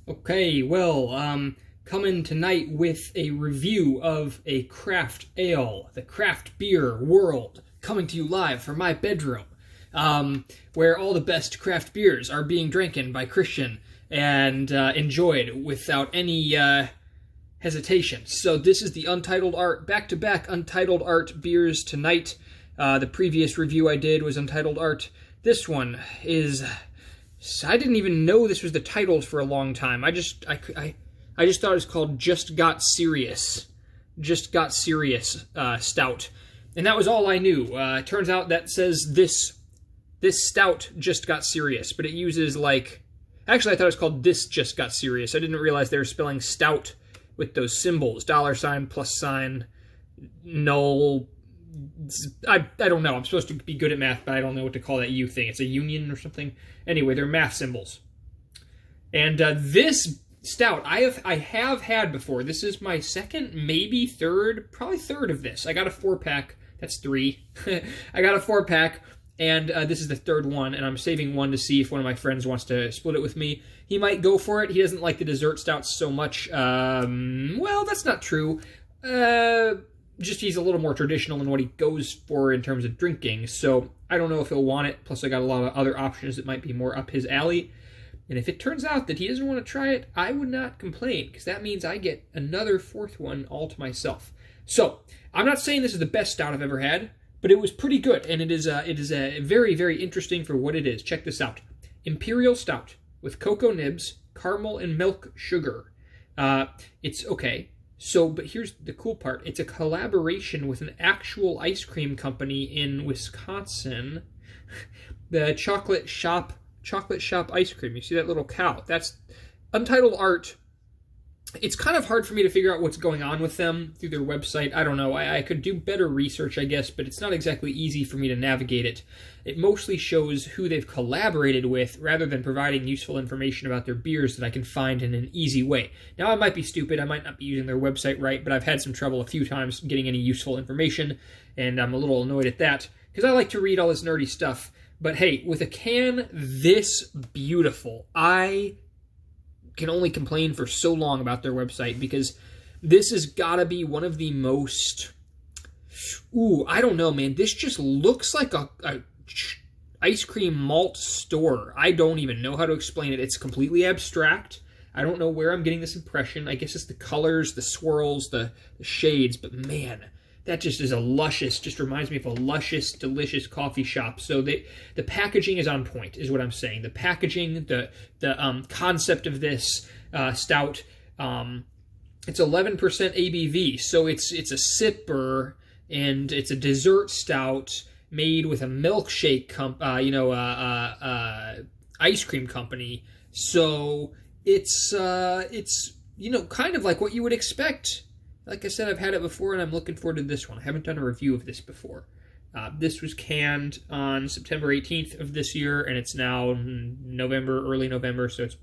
Okay, well, coming tonight with a review of a craft ale, the craft beer world, coming to you live from my bedroom, where all the best craft beers are being drinking by Christian and enjoyed without any hesitation. So this is the Untitled Art, back-to-back Untitled Art beers tonight. The previous review I did was Untitled Art. This one is... I didn't even know this was the title for a long time. I just thought it was called Just Got Serious. Just Got Serious Stout. And that was all I knew. It turns out that says this stout just got serious, but it uses like... Actually, I thought it was called This Just Got Serious. I didn't realize they were spelling stout with those symbols. $, null... I don't know. I'm supposed to be good at math, but I don't know what to call that U thing. It's a union or something. Anyway, they're math symbols. And this stout, I have had before. This is my second, maybe third, probably third of this. I got a 4-pack. That's 3. I got a 4-pack, and this is the third one, and I'm saving one to see if one of my friends wants to split it with me. He might go for it. He doesn't like the dessert stouts so much. Well, that's not true. Just he's a little more traditional than what he goes for in terms of drinking, so I don't know if he'll want it. Plus I got a lot of other options that might be more up his alley, and if it turns out that he doesn't want to try it, I would not complain, because that means I get another 4th one all to myself. So I'm not saying this is the best stout I've ever had, but it was pretty good, and it is very, very interesting for what it is. Check this out. Imperial Stout with cocoa nibs, caramel, and milk sugar. It's okay. So, but here's the cool part. It's a collaboration with an actual ice cream company in Wisconsin. The Chocolate Shoppe Ice Cream. You see that little cow? That's Untitled Art. It's kind of hard for me to figure out what's going on with them through their website. I don't know. I could do better research, I guess, but it's not exactly easy for me to navigate it. It mostly shows who they've collaborated with rather than providing useful information about their beers that I can find in an easy way. Now, I might be stupid. I might not be using their website right, but I've had some trouble a few times getting any useful information, and I'm a little annoyed at that because I like to read all this nerdy stuff. But hey, with a can this beautiful, I can only complain for so long about their website, because this has got to be one of the most... Ooh, I don't know, man. This just looks like a ice cream malt store. I don't even know how to explain it. It's completely abstract. I don't know where I'm getting this impression. I guess it's the colors, the swirls, the shades, but man, that just is a luscious, just reminds me of a luscious, delicious coffee shop. So the packaging is on point, is what I'm saying. The packaging, the concept of this stout, it's 11% ABV, so it's a sipper, and it's a dessert stout made with a milkshake, ice cream company. So it's kind of like what you would expect. Like I said, I've had it before, and I'm looking forward to this one. I haven't done a review of this before. This was canned on September 18th of this year, and it's now early November, so it's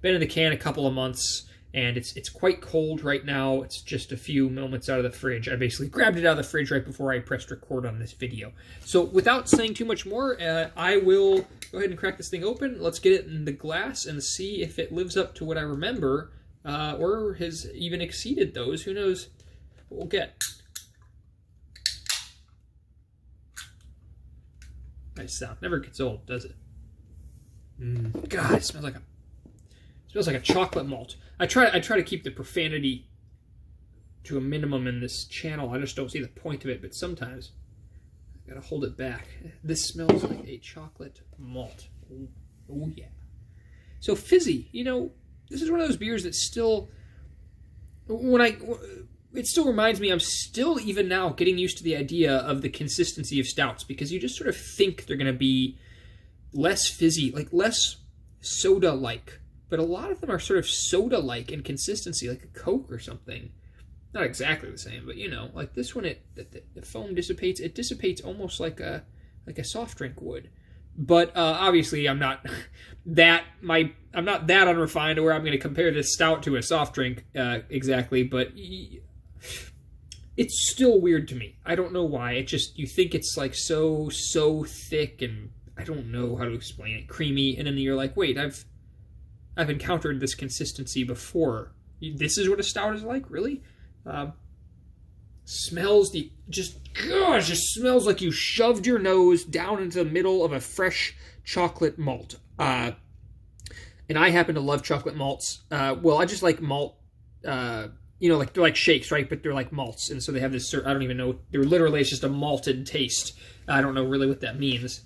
been in the can a couple of months, and it's quite cold right now. It's just a few moments out of the fridge. I basically grabbed it out of the fridge right before I pressed record on this video. So without saying too much more, I will go ahead and crack this thing open. Let's get it in the glass and see if it lives up to what I remember, or has even exceeded those. Who knows what we'll get. Nice sound. Never gets old, does it? God, it smells like a chocolate malt. I try to keep the profanity to a minimum in this channel. I just don't see the point of it, but sometimes I gotta hold it back. This smells like a chocolate malt. Oh yeah. So fizzy, this is one of those beers that still, it still reminds me, I'm still even now getting used to the idea of the consistency of stouts, because you just sort of think they're going to be less fizzy, like less soda-like, but a lot of them are sort of soda-like in consistency, like a Coke or something. Not exactly the same, but like this one, the foam dissipates. It dissipates almost like a soft drink would. But obviously, I'm not that unrefined where I'm going to compare this stout to a soft drink exactly. But it's still weird to me. I don't know why. It just, you think it's like so thick, and I don't know how to explain it. Creamy, and then you're like, wait, I've encountered this consistency before. This is what a stout is like, really? Smells just smells like you shoved your nose down into the middle of a fresh chocolate malt. And I happen to love chocolate malts. Well, I just like malt, like they're like shakes, right? But they're like malts. And so they have this, I don't even know, it's just a malted taste. I don't know really what that means,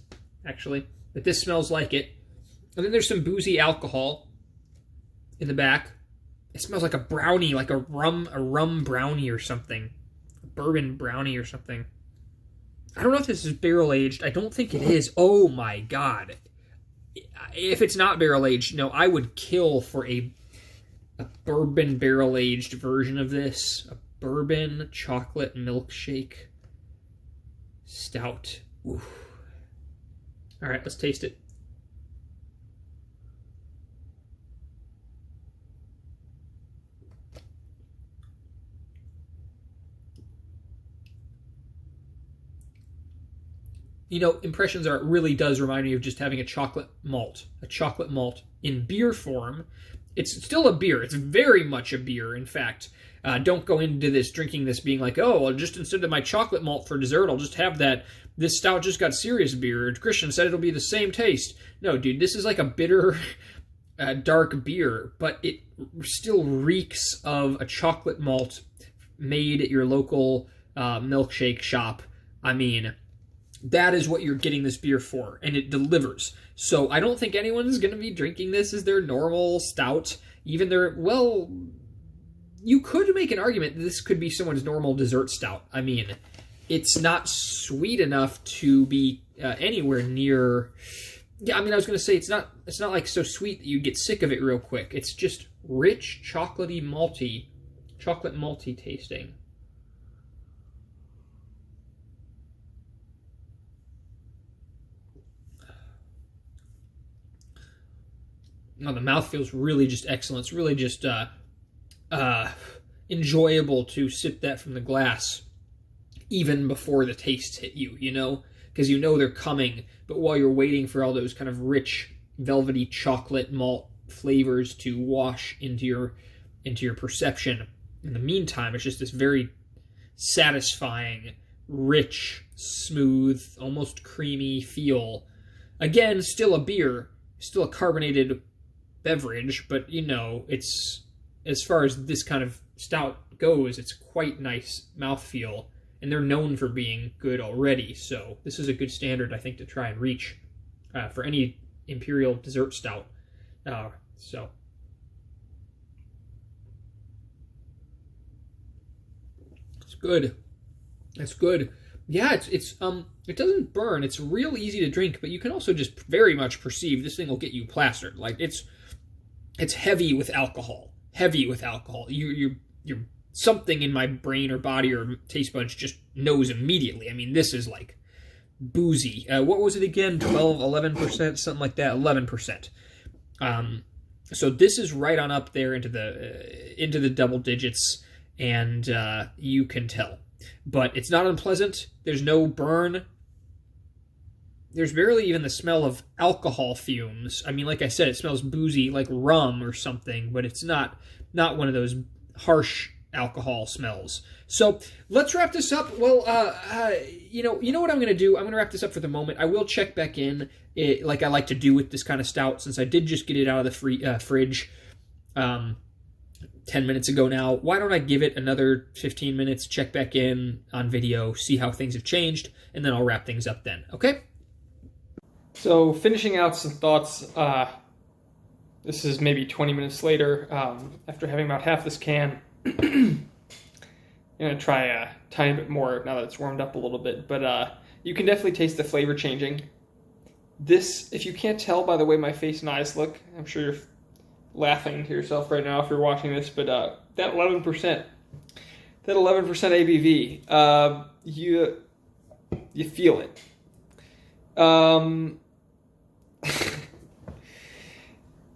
actually. But this smells like it. And then there's some boozy alcohol in the back. It smells like a brownie, like a rum brownie or something. A bourbon brownie or something. I don't know if this is barrel-aged. I don't think it is. Oh my god. If it's not barrel-aged, no, I would kill for a bourbon barrel-aged version of this. A bourbon chocolate milkshake stout. Oof. All right, let's taste it. Impressions Art really does remind me of just having a chocolate malt in beer form. It's still a beer. It's very much a beer, in fact. Don't go into drinking this being like, oh, well, just instead of my chocolate malt for dessert, I'll just have that. This stout just got serious beer. Christian said it'll be the same taste. No, dude, this is like a bitter, dark beer, but it still reeks of a chocolate malt made at your local milkshake shop. I mean, that is what you're getting this beer for, and it delivers. So I don't think anyone's going to be drinking this as their normal stout. Even you could make an argument that this could be someone's normal dessert stout. I mean, it's not sweet enough to be anywhere near... Yeah, I mean, I was going to say, it's not like so sweet that you get sick of it real quick. It's just rich, chocolate malty tasting. Oh, the mouth feels really just excellent. It's really just enjoyable to sip that from the glass even before the tastes hit you, because they're coming, but while you're waiting for all those kind of rich, velvety chocolate malt flavors to wash into your perception, in the meantime, it's just this very satisfying, rich, smooth, almost creamy feel. Again, still a beer, still a carbonated beverage, but it's, as far as this kind of stout goes, it's quite nice mouthfeel, and they're known for being good already, so this is a good standard, I think, to try and reach for any imperial dessert stout. So it's good. It's good. Yeah, it doesn't burn. It's real easy to drink, but you can also just very much perceive this thing will get you plastered. Like it's heavy with alcohol. You're something in my brain or body or taste buds just knows immediately. I mean, this is like boozy. What was it again? 12, 11%, something like that. 11%. So this is right on up there into the double digits, and you can tell. But it's not unpleasant. There's no burn. There's barely even the smell of alcohol fumes. I mean, like I said, it smells boozy, like rum or something, but it's not one of those harsh alcohol smells. So let's wrap this up. Well, you know what I'm going to do? I'm going to wrap this up for the moment. I will check back in, like I like to do with this kind of stout, since I did just get it out of the fridge 10 minutes ago now. Why don't I give it another 15 minutes, check back in on video, see how things have changed, and then I'll wrap things up then, okay? So, finishing out some thoughts, this is maybe 20 minutes later, after having about half this can. I'm going to try a tiny bit more now that it's warmed up a little bit, but you can definitely taste the flavor changing. This, if you can't tell by the way my face and eyes look, I'm sure you're laughing to yourself right now if you're watching this, but that 11% ABV, you feel it.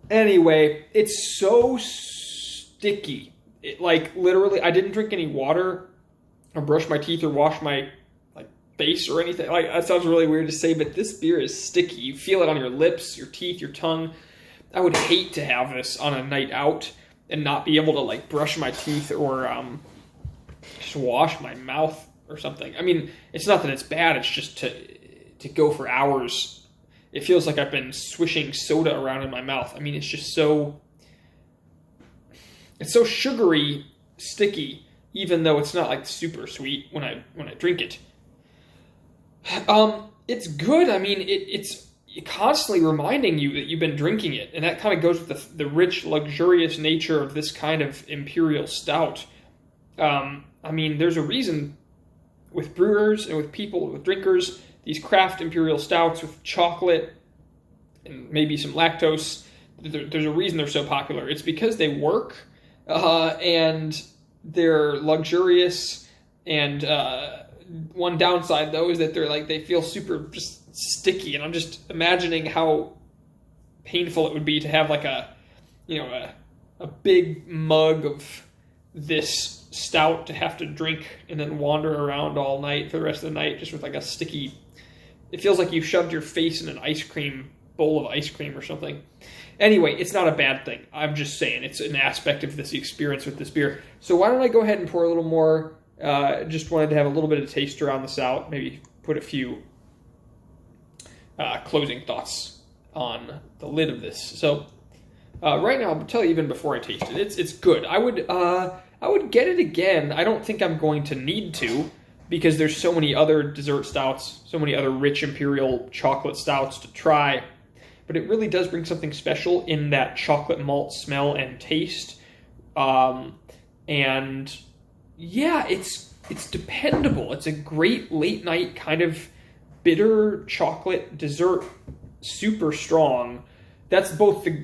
Anyway, it's so sticky. Like, literally, I didn't drink any water or brush my teeth or wash my face or anything. Like, that sounds really weird to say, but this beer is sticky. You feel it on your lips, your teeth, your tongue. I would hate to have this on a night out and not be able to like brush my teeth or just wash my mouth or something. I mean, it's not that it's bad. It's just to go for hours. It feels like I've been swishing soda around in my mouth. I mean, it's just so sugary, sticky, even though it's not like super sweet when I drink it. It's good. I mean, it's constantly reminding you that you've been drinking it, and that kind of goes with the rich, luxurious nature of this kind of imperial stout. I mean, there's a reason with brewers and with people, with drinkers, these craft imperial stouts with chocolate and maybe some lactose, there's a reason they're so popular. It's because they work, and they're luxurious, and one downside, though, is that they feel super just sticky, and I'm just imagining how painful it would be to have like a big mug of this stout to have to drink and then wander around all night for the rest of the night just with like a sticky... It feels like you've shoved your face in an ice cream bowl of ice cream or something. Anyway, it's not a bad thing. I'm just saying it's an aspect of this experience with this beer. So why don't I go ahead and pour a little more? Just wanted to have a little bit of taste around this out. Maybe put a few closing thoughts on the lid of this. So right now, I'll tell you even before I taste it, it's good. I would get it again. I don't think I'm going to need to, because there's so many other dessert stouts, so many other rich imperial chocolate stouts to try. But it really does bring something special in that chocolate malt smell and taste. And yeah, it's dependable. It's a great late night kind of bitter chocolate dessert, super strong. That's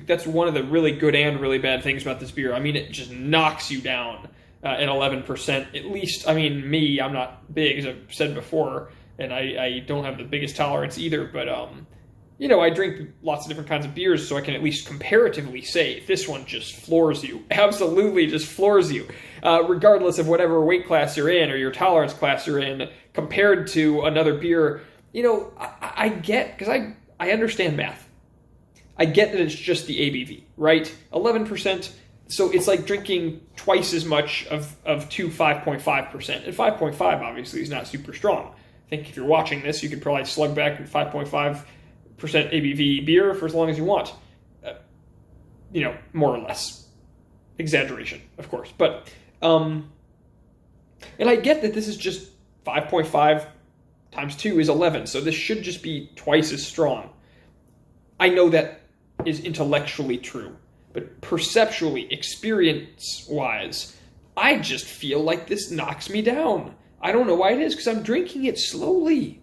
that's one of the really good and really bad things about this beer. I mean, it just knocks you down at 11%. At least, I mean, me, I'm not big, as I've said before, and I don't have the biggest tolerance either, but I drink lots of different kinds of beers, so I can at least comparatively say this one just floors you. Absolutely just floors you. Regardless of whatever weight class you're in or your tolerance class you're in, compared to another beer. I get, because I understand math. I get that it's just the ABV, right? 11%, so it's like drinking twice as much of two 5.5%. And 5.5 obviously is not super strong. I think if you're watching this, you could probably slug back at 5.5% ABV beer for as long as you want. More or less. Exaggeration, of course. But, and I get that this is just 5.5 times 2 is 11, so this should just be twice as strong. I know that is intellectually true, but perceptually, experience-wise, I just feel like this knocks me down. I don't know why it is, because I'm drinking it slowly.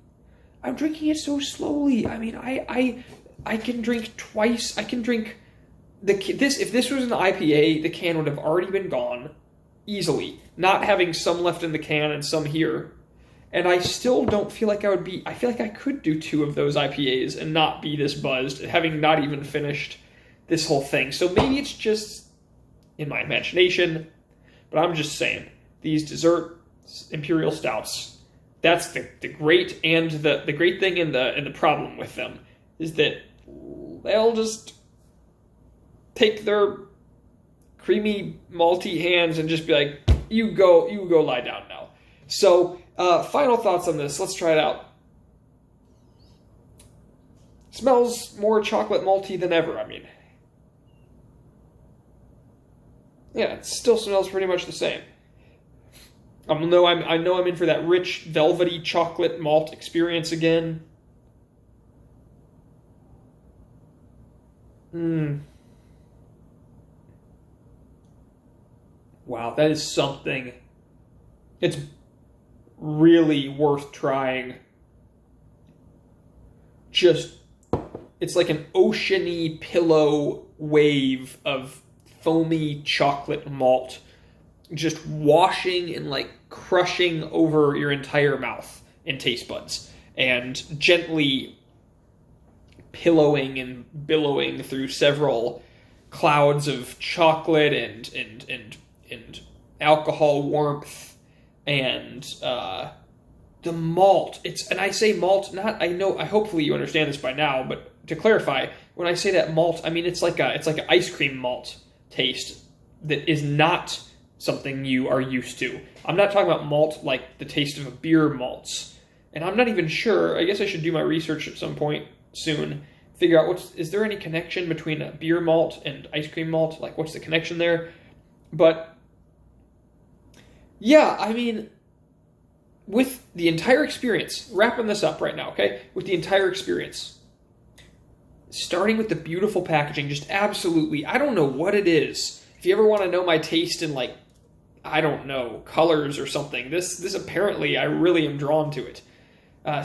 I'm drinking it so slowly. I mean, I can drink twice. I can drink this. If this was an IPA, the can would have already been gone easily. Not having some left in the can and some here. And I still don't feel like I feel like I could do 2 of those IPAs and not be this buzzed, having not even finished this whole thing. So maybe it's just in my imagination, but I'm just saying, these dessert imperial stouts, that's the great and the great thing and the problem with them is that they'll just take their creamy malty hands and just be like, you go lie down now. So final thoughts on this. Let's try it out. Smells more chocolate malty than ever. I mean, yeah, it still smells pretty much the same. I know I'm in for that rich, velvety chocolate malt experience again. Wow, that is something. It's really worth trying. It's like an oceany pillow wave of foamy chocolate malt just washing and like crushing over your entire mouth and taste buds and gently pillowing and billowing through several clouds of chocolate and alcohol warmth and the malt. And I say malt, I hopefully you understand this by now, but to clarify, when I say that malt, I mean it's like an ice cream malt taste that is not something you are used to. I'm not talking about malt like the taste of a beer malts. And I'm not even sure, I guess I should do my research at some point soon, figure out is there any connection between a beer malt and ice cream malt? Like, what's the connection there? But, yeah, I mean, with the entire experience, wrapping this up right now, okay? With the entire experience, starting with the beautiful packaging, just absolutely, I don't know what it is. If you ever want to know my taste in, like, I don't know, colors or something, this apparently, I really am drawn to it.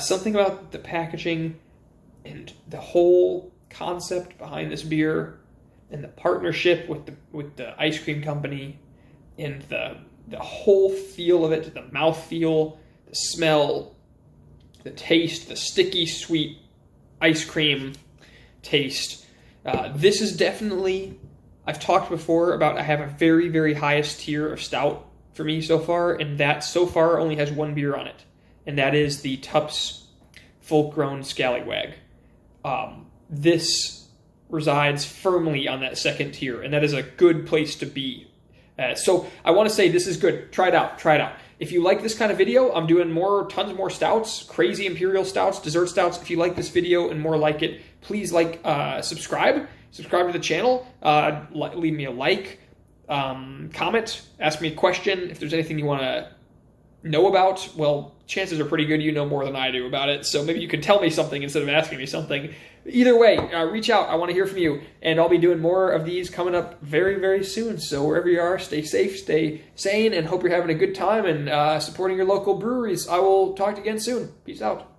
Something about the packaging and the whole concept behind this beer and the partnership with the ice cream company and the whole feel of it, the mouthfeel, the smell, the taste, the sticky, sweet ice cream taste. This is definitely, I've talked before about I have a very, very highest tier of stout for me so far, and that so far only has one beer on it, and that is the Tupps Full-Grown Scallywag. This resides firmly on that second tier, and that is a good place to be. So I want to say this is good. Try it out. Try it out. If you like this kind of video, I'm doing tons more stouts, crazy imperial stouts, dessert stouts. If you like this video and more like it, please subscribe to the channel, leave me a like, comment, ask me a question. If there's anything you want to know about, well, chances are pretty good you know more than I do about it, so maybe you can tell me something instead of asking me something. Either way, reach out. I want to hear from you, and I'll be doing more of these coming up very, very soon. So wherever you are, stay safe, stay sane, and hope you're having a good time and supporting your local breweries. I will talk to you again soon. Peace out.